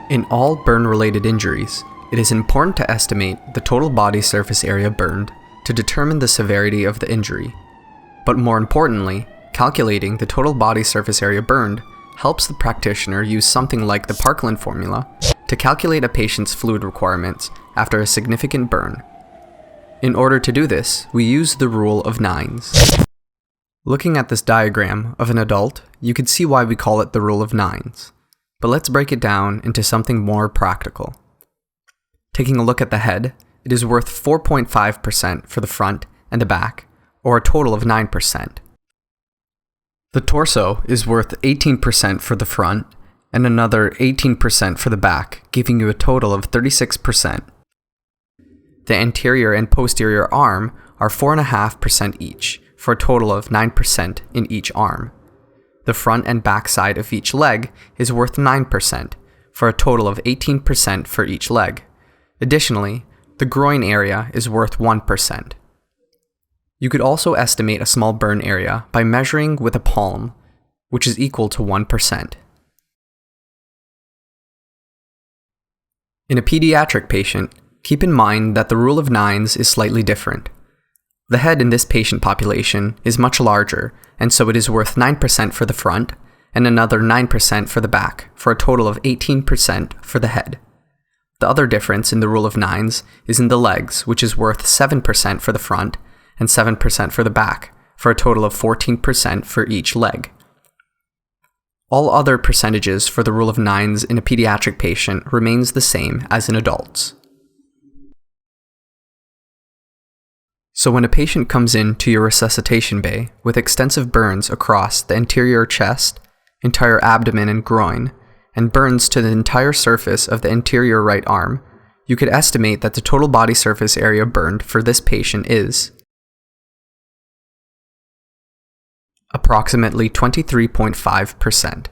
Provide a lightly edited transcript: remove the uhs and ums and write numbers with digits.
In all burn-related injuries, it is important to estimate the total body surface area burned to determine the severity of the injury. But more importantly, calculating the total body surface area burned helps the practitioner use something like the Parkland formula to calculate a patient's fluid requirements after a significant burn. In order to do this, we use the rule of nines. Looking at this diagram of an adult, you can see why we call it the rule of nines. But let's break it down into something more practical. Taking a look at the head, it is worth 4.5% for the front and the back, or a total of 9%. The torso is worth 18% for the front and another 18% for the back, giving you a total of 36%. The anterior and posterior arm are 4.5% each, for a total of 9% in each arm. The front and back side of each leg is worth 9%, for a total of 18% for each leg. Additionally, the groin area is worth 1%. You could also estimate a small burn area by measuring with a palm, which is equal to 1%. In a pediatric patient, keep in mind that the rule of nines is slightly different. The head in this patient population is much larger, and so it is worth 9% for the front and another 9% for the back, for a total of 18% for the head. The other difference in the rule of nines is in the legs, which is worth 7% for the front and 7% for the back, for a total of 14% for each leg. All other percentages for the rule of nines in a pediatric patient remains the same as in adults. So when a patient comes into your resuscitation bay with extensive burns across the anterior chest, entire abdomen and groin, and burns to the entire surface of the anterior right arm, you could estimate that the total body surface area burned for this patient is approximately 23.5%.